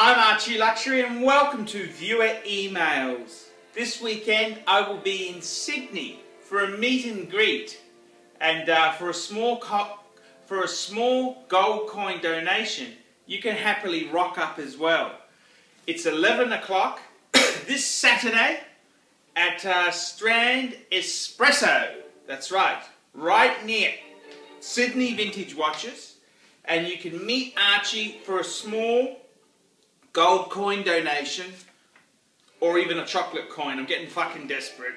I'm Archie Luxury and welcome to Viewer Emails. This weekend I will be in Sydney for a meet and greet, and for a small gold coin donation you can happily rock up as well. It's 11 o'clock this Saturday at Strand Espresso. That's right near Sydney Vintage Watches, and you can meet Archie for a small gold coin donation or even a chocolate coin. I'm getting fucking desperate.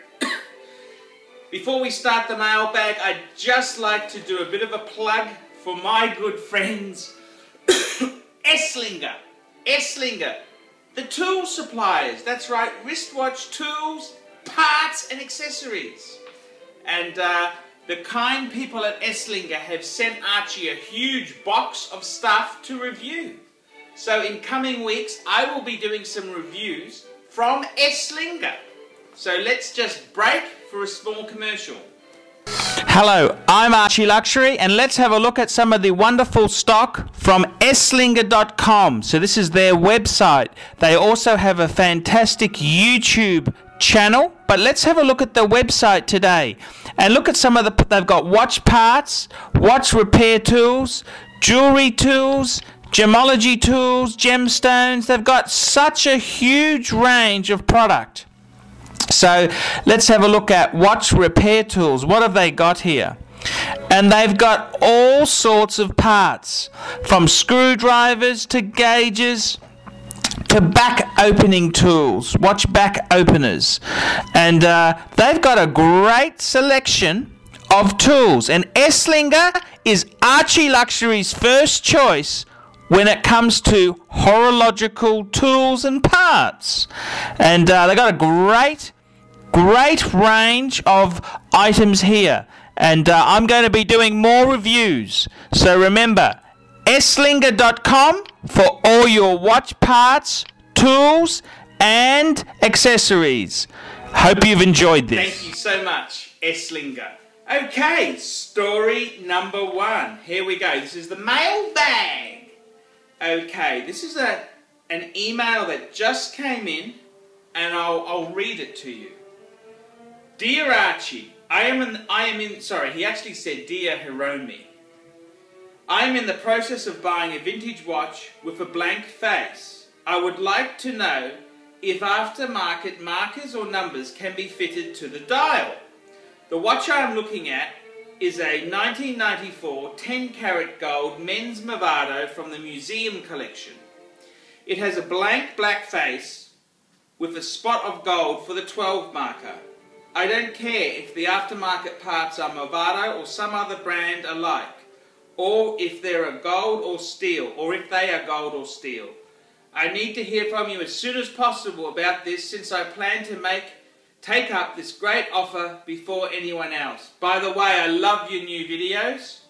Before we start the mailbag, I'd just like to do a bit of a plug for my good friends Esslinger. Esslinger, the tool suppliers. That's right, wristwatch tools, parts and accessories. And the kind people at Esslinger have sent Archie a huge box of stuff to review. So in coming weeks, I will be doing some reviews from Esslinger. So let's just break for a small commercial. Hello, I'm Archie Luxury, and let's have a look at some of the wonderful stock from Esslinger.com. So this is their website. They also have a fantastic YouTube channel, but let's have a look at the website today and look at some of the, they've got watch parts, watch repair tools, jewelry tools, gemology tools, gemstones. They've got such a huge range of product. So let's have a look at watch repair tools. What have they got here? And they've got all sorts of parts, from screwdrivers to gauges to back opening tools, watch back openers. And they've got a great selection of tools. And Esslinger is Archie Luxury's first choice when it comes to horological tools and parts. And they've got a great range of items here. And I'm going to be doing more reviews. So remember, Esslinger.com for all your watch parts, tools and accessories. Hope you've enjoyed this. Thank you so much, Esslinger. Okay, story number one. Here we go. This is the mailbag. Okay, this is an email that just came in, and I'll read it to you. Dear Archie, sorry, he actually said Dear Hiromi. I am in the process of buying a vintage watch with a blank face. I would like to know if aftermarket markers or numbers can be fitted to the dial. The watch I am looking at is a 1994 10-carat gold men's Mado from the museum collection. It has a blank black face with a spot of gold for the 12 marker. I don't care if the aftermarket parts are Mado or some other brand alike, or if they are gold or steel. I need to hear from you as soon as possible about this, since I plan to take up this great offer before anyone else. By the way, I love your new videos.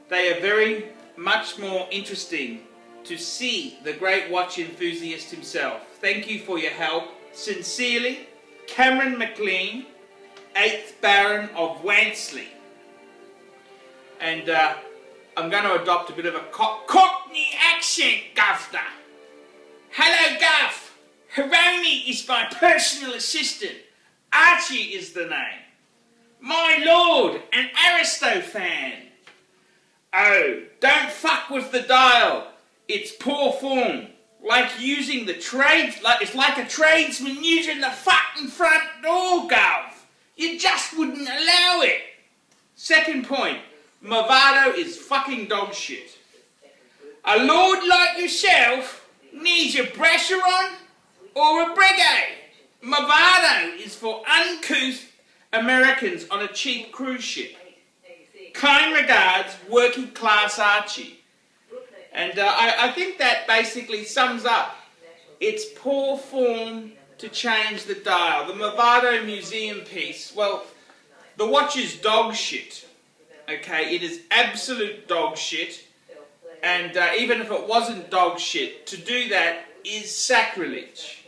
They are very much more interesting to see the great watch enthusiast himself. Thank you for your help. Sincerely, Cameron McLean, 8th Baron of Wansley. And I'm going to adopt a bit of a Cockney accent, Governor. Hello, Gov. Hiromi is my personal assistant. Archie is the name. My lord, an Aristo fan. Oh, don't fuck with the dial. It's poor form. Like using the trades, it's like a tradesman using the fucking front door, Gov. You just wouldn't allow it. Second point, Mado is fucking dog shit. A lord like yourself needs a Brasseron or a Breguet. Mado is for uncouth Americans on a cheap cruise ship. Kind regards, working class Archie. And I think that basically sums up. It's poor form to change the dial. The Mado museum piece, well, the watch is dog shit. Okay, it is absolute dog shit. And even if it wasn't dog shit, to do that is sacrilege.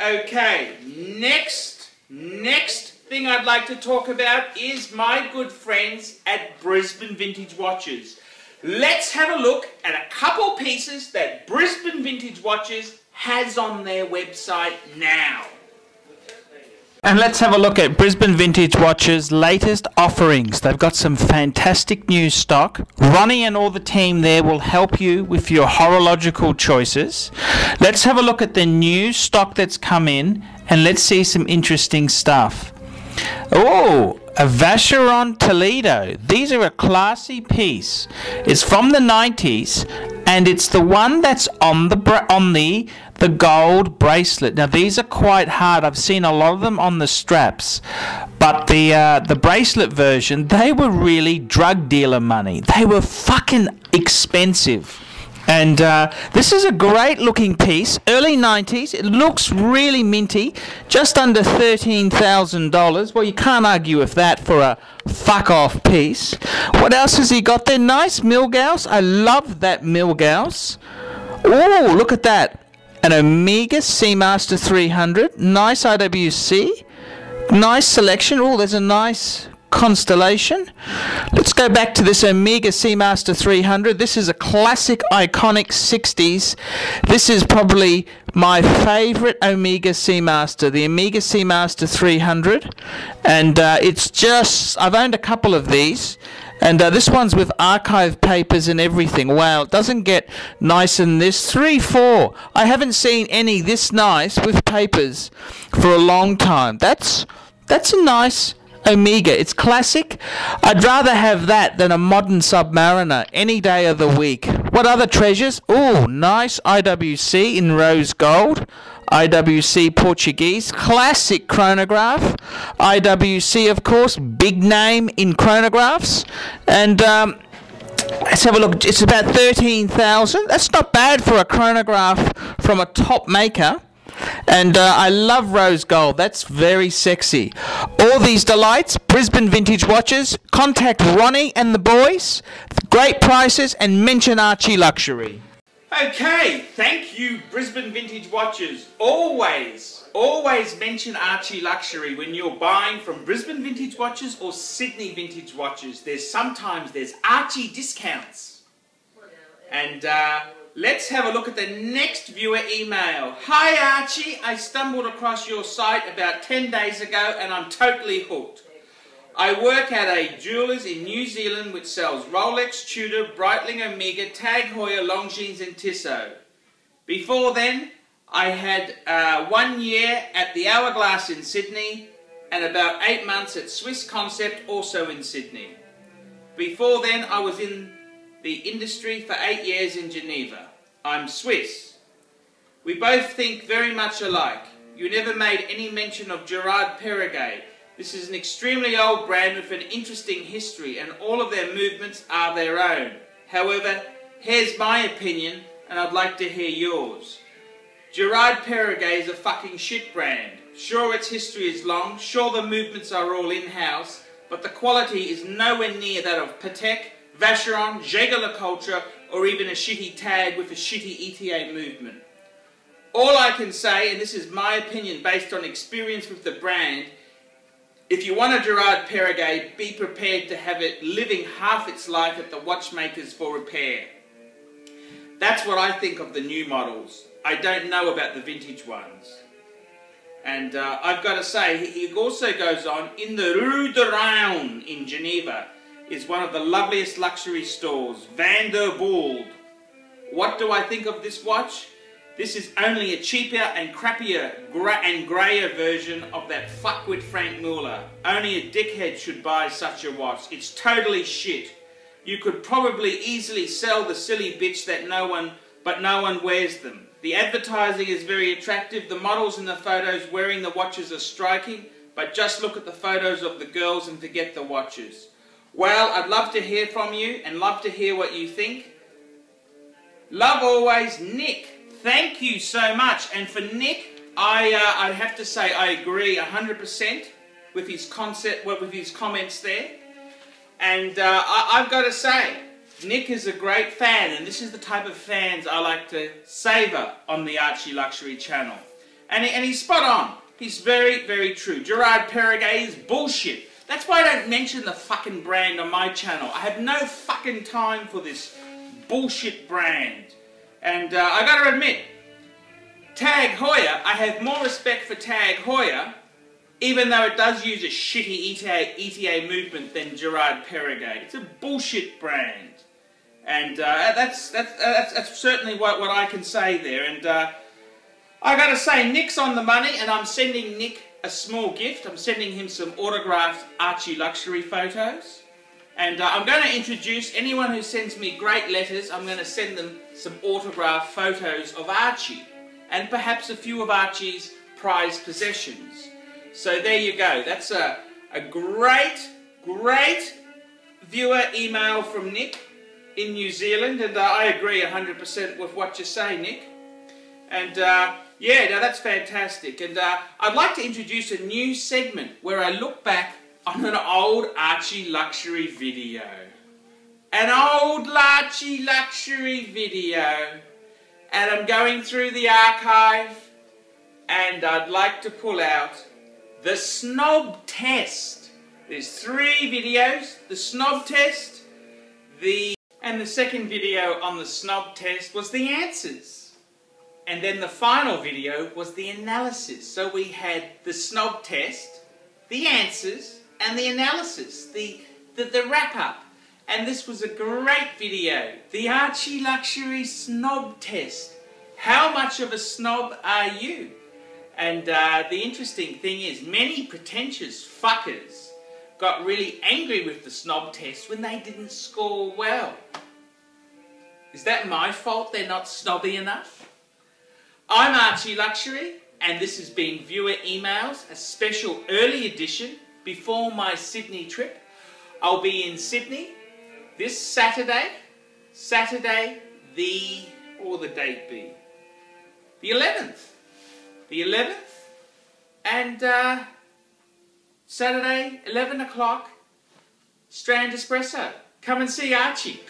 Okay, next thing I'd like to talk about is my good friends at Brisbane Vintage Watches. Let's have a look at a couple pieces that Brisbane Vintage Watches has on their website now. And let's have a look at Brisbane Vintage Watches' latest offerings. They've got some fantastic new stock. Ronnie and all the team there will help you with your horological choices. Let's have a look at the new stock that's come in and let's see some interesting stuff. Oh, a Vacheron Toledo. These are a classy piece. It's from the 90s and it's the one that's on the gold bracelet. Now these are quite hard. I've seen a lot of them on the straps, but the bracelet version, they were really drug dealer money. They were fucking expensive. And this is a great looking piece, early 90s. It looks really minty, just under $13,000. Well, you can't argue with that for a fuck off piece. What else has he got there? Nice Milgauss. I love that Milgauss. Oh, look at that. An Omega Seamaster 300. Nice IWC. Nice selection. Oh, there's a nice Constellation. Let's go back to this Omega Seamaster 300. This is a classic, iconic 60s. This is probably my favorite Omega Seamaster, the Omega Seamaster 300. And it's just, I've owned a couple of these. And this one's with archive papers and everything. Wow, it doesn't get nicer than this. 3-4. I haven't seen any this nice with papers for a long time. That's a nice Omega. It's classic. I'd rather have that than a modern Submariner any day of the week. What other treasures? Oh, nice IWC in rose gold. IWC Portuguese. Classic chronograph. IWC, of course, big name in chronographs. And let's have a look. It's about 13,000. That's not bad for a chronograph from a top maker. And I love rose gold. That's very sexy. All these delights, Brisbane Vintage Watches. Contact Ronnie and the boys. Great prices, and mention Archie Luxury. Okay, thank you, Brisbane Vintage Watches. Always mention Archie Luxury when you're buying from Brisbane Vintage Watches or Sydney Vintage Watches. Sometimes there's Archie discounts. And let's have a look at the next viewer email. Hi Archie, I stumbled across your site about 10 days ago and I'm totally hooked. I work at a jeweller's in New Zealand which sells Rolex, Tudor, Breitling, Omega, Tag Heuer, Longines and Tissot. Before then, I had 1 year at the Hourglass in Sydney and about 8 months at Swiss Concept, also in Sydney. Before then, I was in the industry for 8 years in Geneva. I'm Swiss. We both think very much alike. You never made any mention of Gerard Perregay. This is an extremely old brand with an interesting history and all of their movements are their own. However, here's my opinion and I'd like to hear yours. Gerard Perregay is a fucking shit brand. Sure, its history is long, sure the movements are all in-house, but the quality is nowhere near that of Patek, Vacheron, Jaeger-LeCoultre, or even a shitty Tag with a shitty ETA movement. All I can say, and this is my opinion based on experience with the brand, if you want a Gerard Perregay, be prepared to have it living half its life at the watchmakers for repair. That's what I think of the new models. I don't know about the vintage ones. And I've got to say, he also goes on, in the Rue de Rouen in Geneva, is one of the loveliest luxury stores, Van der Bould. What do I think of this watch? This is only a cheaper and crappier and greyer version of that fuckwit Frank Muller. Only a dickhead should buy such a watch. It's totally shit. You could probably easily sell the silly bitch that no one wears them. The advertising is very attractive. The models in the photos wearing the watches are striking, but just look at the photos of the girls and forget the watches. Well, I'd love to hear from you and love to hear what you think. Love always, Nick. Thank you so much. And for Nick, I have to say I agree 100% with his concept, with his comments there. And I've got to say, Nick is a great fan, and this is the type of fans I like to savour on the Archie Luxury channel. And he's spot on. He's very, very true. Gerard Perregay is bullshit. That's why I don't mention the fucking brand on my channel. I have no fucking time for this bullshit brand. And I got to admit, Tag Heuer, I have more respect for Tag Heuer, even though it does use a shitty ETA movement than Gerard Perregay. It's a bullshit brand. And that's certainly what I can say there. And I got to say, Nick's on the money, and I'm sending Nick a small gift. I'm sending him some autographed Archie luxury photos. And I'm going to introduce anyone who sends me great letters. I'm going to send them some autographed photos of Archie, and perhaps a few of Archie's prized possessions. So there you go. That's a great viewer email from Nick in New Zealand, and I agree 100% with what you say, Nick. And yeah, now that's fantastic. And I'd like to introduce a new segment where I look back on an old Archie luxury video. An old Archie luxury video. And I'm going through the archive, and I'd like to pull out the Snob test. There's 3 videos. The Snob test, and the second video on the Snob test was the answers. And then the final video was the analysis. So we had the Snob test, the answers, and the analysis, the wrap-up. And this was a great video. The Archie Luxury Snob test. How much of a snob are you? And the interesting thing is, many pretentious fuckers got really angry with the Snob test when they didn't score well. Is that my fault they're not snobby enough? I'm Archie Luxury, and this has been Viewer Emails, a special early edition before my Sydney trip. I'll be in Sydney this Saturday, what will the date be? The 11th. The 11th, and Saturday, 11 o'clock, Strand Espresso. Come and see Archie.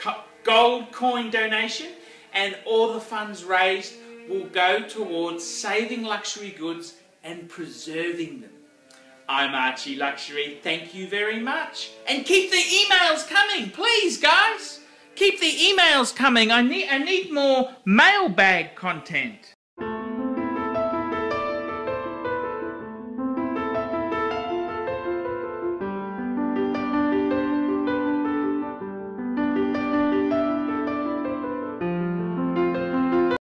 Gold coin donation, and all the funds raised will go towards saving luxury goods and preserving them. I'm Archie Luxury. Thank you very much. And keep the emails coming, please, guys. Keep the emails coming. I need more mailbag content.